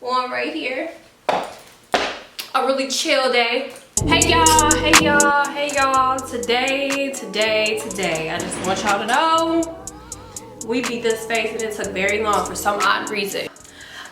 on right here. A really chill day. Hey y'all, hey y'all, hey y'all. Today, I just want y'all to know we beat this face and it took very long for some odd reason.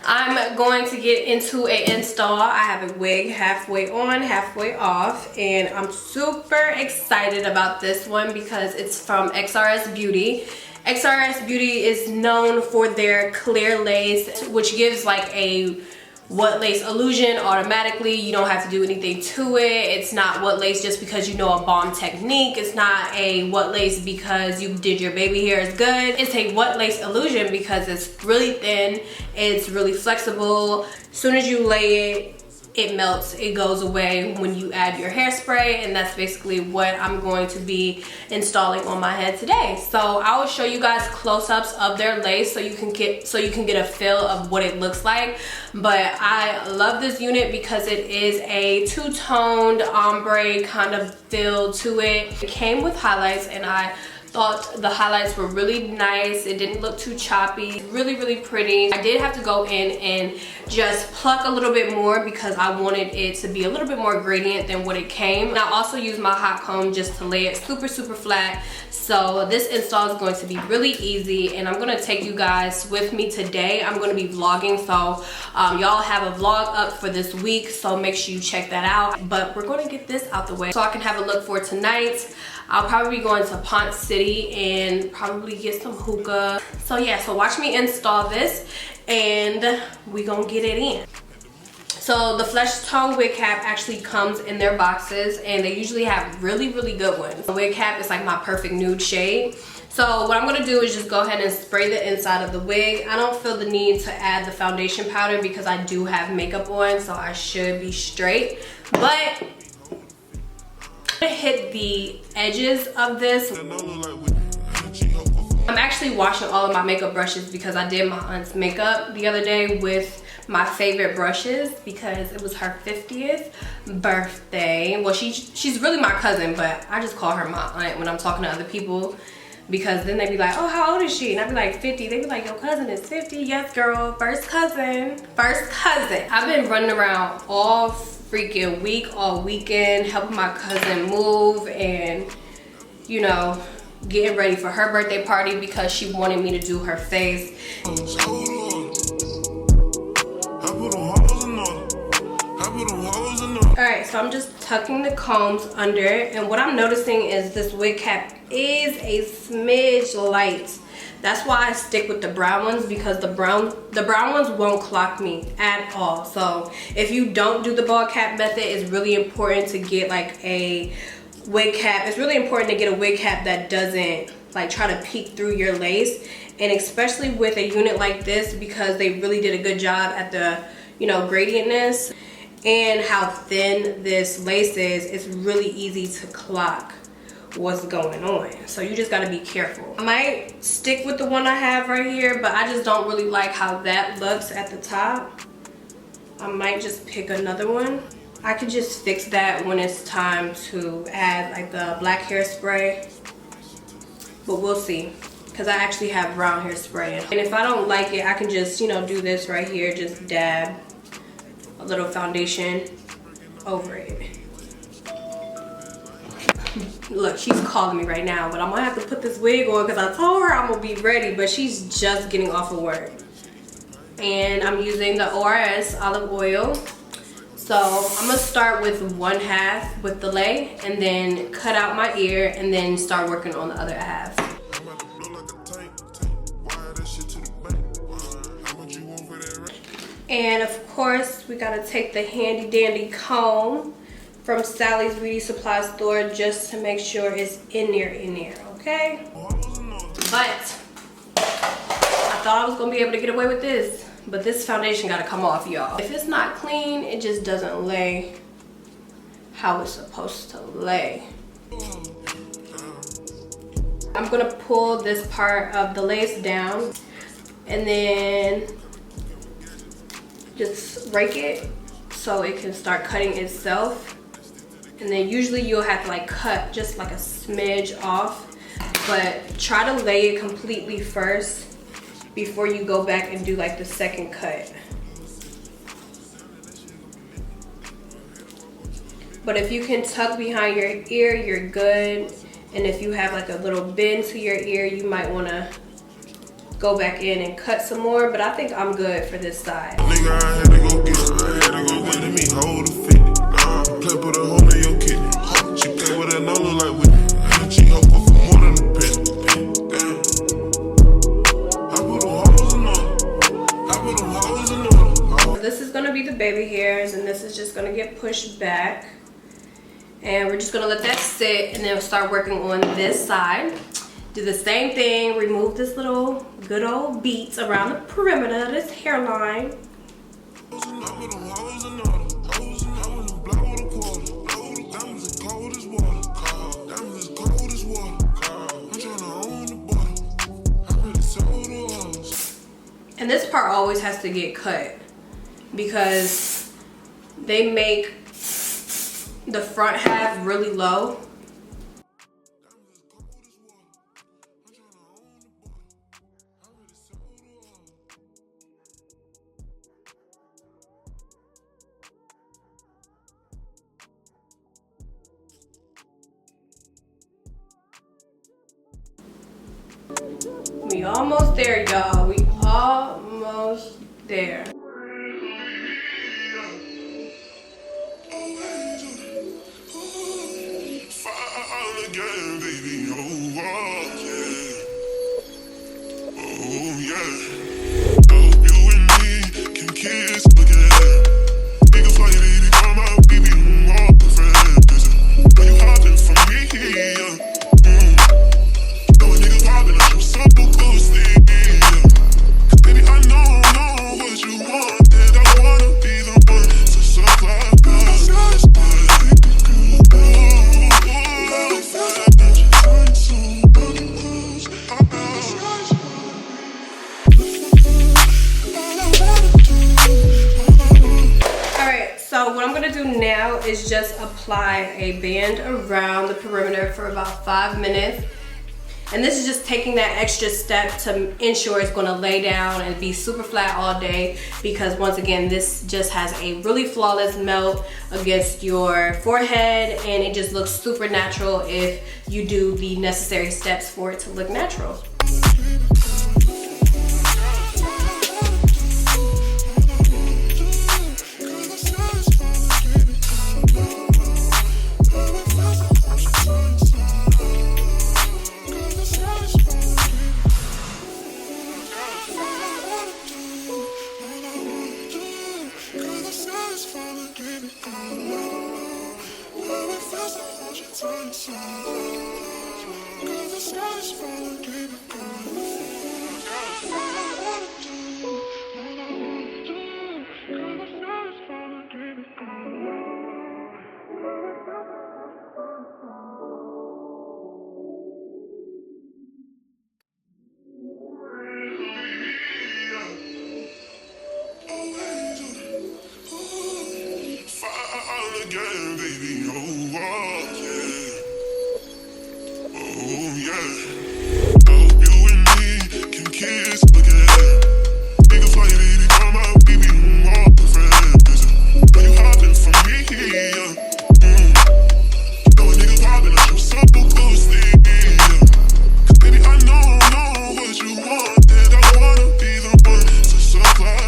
I'm going to get into an install. I have a wig halfway on, halfway off, and I'm super excited about this one because it's from XRSBEAUTY. XRSBEAUTY is known for their clear lace, which gives like a what lace illusion automatically. You don't have to do anything to it. It's not what lace just because you know a bomb technique. It's not a what lace because you did your baby hair is good. It's a what lace illusion because it's really thin, it's really flexible. As soon as you lay it, it melts, it goes away when you add your hairspray, and that's basically what I'm going to be installing on my head today. So I will show you guys close-ups of their lace so you can get a feel of what it looks like. But I love this unit because it is a two-toned ombre kind of feel to it. It came with highlights, and I thought the highlights were really nice. It didn't look too choppy. Really pretty. I did have to go in and just pluck a little bit more because I wanted it to be a little bit more gradient than what it came. And I also used my hot comb just to lay it super flat. So this install is going to be really easy, and I'm going to take you guys with me today. I'm going to be vlogging, so y'all have a vlog up for this week, so make sure you check that out. But we're going to get this out the way so I can have a look for tonight. I'll probably be going to Ponce City and probably get some hookah. So yeah, so watch me install this and we gonna get it in. So the flesh tone wig cap actually comes in their boxes, and they usually have really good ones. The wig cap is like my perfect nude shade. So what I'm gonna do is just go ahead and spray the inside of the wig. I don't feel the need to add the foundation powder because I do have makeup on, so I should be straight. But I'm gonna hit the edges of this. I'm actually washing all of my makeup brushes because I did my aunt's makeup the other day with my favorite brushes because it was her 50th birthday. Well, she's really my cousin, but I just call her my aunt when I'm talking to other people, because then they be like, oh, how old is she? And I be like, 50. They be like, your cousin is 50. Yes, girl, first cousin. I've been running around all freaking week, all weekend, helping my cousin move and, you know, getting ready for her birthday party because she wanted me to do her face. Alright, so I'm just tucking the combs under, and what I'm noticing is this wig cap is a smidge light. That's why I stick with the brown ones, because the brown ones won't clock me at all. So if you don't do the ball cap method, it's really important to get like a wig cap. It's really important to get a wig cap that doesn't like try to peek through your lace, and especially with a unit like this because they really did a good job at the, you know, gradientness and how thin this lace is. It's really easy to clock what's going on, so you just got to be careful. I might stick with the one I have right here, but I just don't really like how that looks at the top. I might just pick another one. I could just fix that when it's time to add like the black hairspray, but we'll see, because I actually have brown hairspray. And if I don't like it, I can just, you know, do this right here, just dab a little foundation over it. Look, she's calling me right now, but I'm gonna have to put this wig on because I told her I'm gonna be ready, but she's just getting off of work. And I'm using the ORS olive oil. So I'm gonna start with 1/2 with the lay, and then cut out my ear, and then start working on the other half. And of course, we gotta take the handy dandy comb from Sally's Beauty Supply Store just to make sure it's in there, okay? But I thought I was gonna be able to get away with this, but this foundation gotta come off, y'all. If it's not clean, it just doesn't lay how it's supposed to lay. I'm gonna pull this part of the lace down and then just rake it so it can start cutting itself. And then usually you'll have to like cut just like a smidge off, but try to lay it completely first before you go back and do like the second cut. But if you can tuck behind your ear, you're good. And if you have like a little bend to your ear, you might want to go back in and cut some more. But I think I'm good for this side. Nigga, I had to go get it. I had to go get it. Me hold the 50. Play put a hole in your kidney. She play with that no look like with me. And she hope for more than a penny. Damn. I put them hoes in order. I put them hoes in order. This is gonna be the baby hairs, and this is just gonna get pushed back. And we're just gonna let that sit, and then we'll start working on this side. Do the same thing, remove this little good old beads around the perimeter of this hairline. And this part always has to get cut because they make the front half really low. We almost there, y'all. We almost there. Again, baby, oh yeah, oh yeah. I hope you and me can kiss again. Nigga fly, baby, come out, baby, more friends. Are you hopping for me? No nigga popping, I'm so ghosty. Cause baby, I know what you want, and I wanna be the one to supply. So what I'm gonna do now is just apply a band around the perimeter for about 5 minutes. And this is just taking that extra step to ensure it's gonna lay down and be super flat all day, because once again, this just has a really flawless melt against your forehead, and it just looks super natural if you do the necessary steps for it to look natural. Again, baby, oh yeah, oh yeah. I hope you and me can kiss again. Nigga fly, baby, come out, baby, more friends. Are you hopping for me? No nigga popping, I'm so ghosty. Cause baby, I know what you want, and I wanna be the one to supply.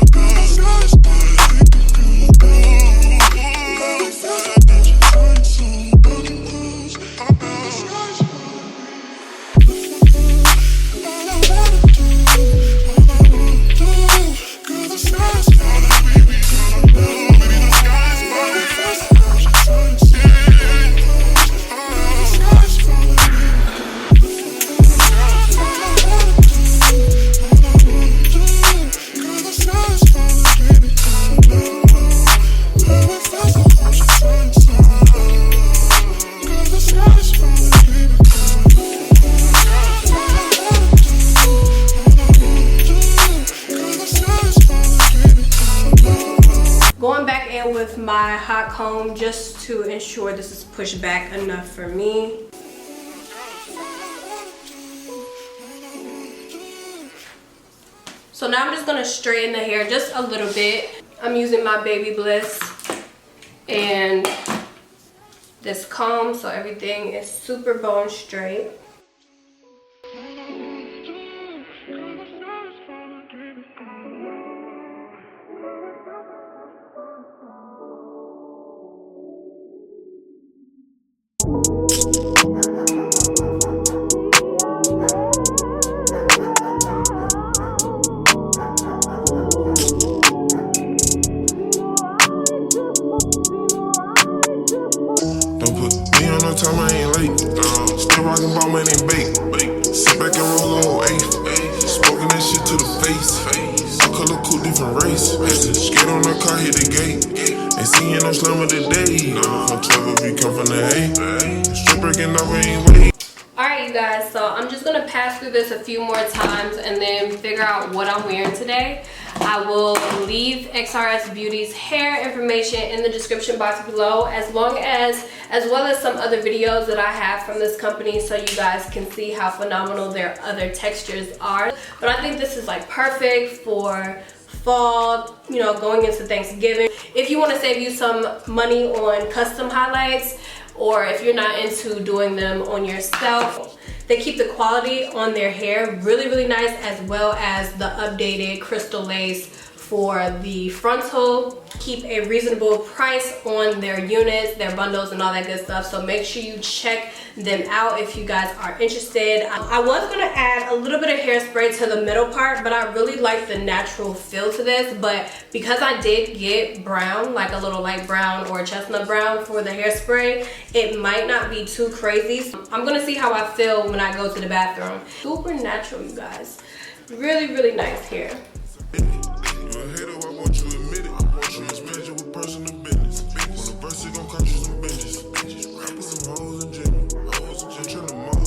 With my hot comb just to ensure this is pushed back enough for me. So now I'm just gonna straighten the hair just a little bit. I'm using my Baby Bliss, and this comb so everything is super bone straight. Time I ain't late. Still rockin' ball, man, ain't bake. Sit back and roll a whole eighth. Smoking that shit to the face. Some color cool, different race. Skate on the car, hit the gate. Ain't seeing no slammer today. From 12 we come from the 8. Strip breaking off, we ain't wait. Alright, you guys, so I'm just gonna pass through this a few more times and then figure out what I'm wearing today. I will leave XRS Beauty's hair information in the description box below, as well as some other videos that I have from this company, so you guys can see how phenomenal their other textures are. But I think this is like perfect for fall, you know, going into Thanksgiving. If you want to save you some money on custom highlights, or if you're not into doing them on yourself, they keep the quality on their hair really, really nice, as well as the updated crystal lace for the frontal. Keep a reasonable price on their units, their bundles, and all that good stuff. So make sure you check them out if you guys are interested. I was gonna add a little bit of hairspray to the middle part, but I really like the natural feel to this. But because I did get brown, like a little light brown or chestnut brown for the hairspray, it might not be too crazy. So I'm gonna see how I feel when I go to the bathroom. Super natural, you guys. Really, really nice hair.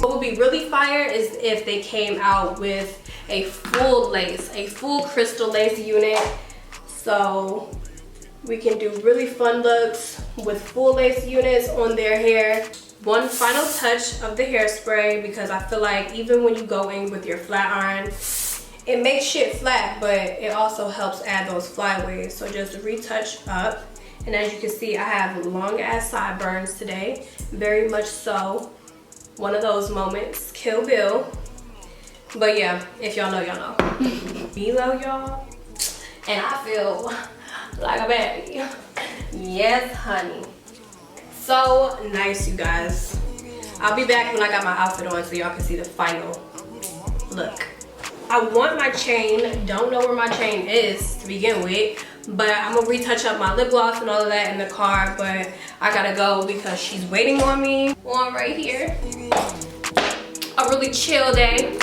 What would be really fire is if they came out with a full lace, a full crystal lace unit. So we can do really fun looks with full lace units on their hair. One final touch of the hairspray, because I feel like even when you go in with your flat iron, it makes shit flat, but it also helps add those flyaways. So just retouch up. And as you can see, I have long ass sideburns today, very much so. One of those moments, Kill Bill. But yeah, if y'all know, y'all know. Milo, y'all. And I feel like a baby. Yes, honey. So nice, you guys. I'll be back when I got my outfit on so y'all can see the final look. I want my chain. Don't know where my chain is to begin with, but I'm gonna retouch up my lip gloss and all of that in the car. But I gotta go because she's waiting on me. One right here. A really chill day.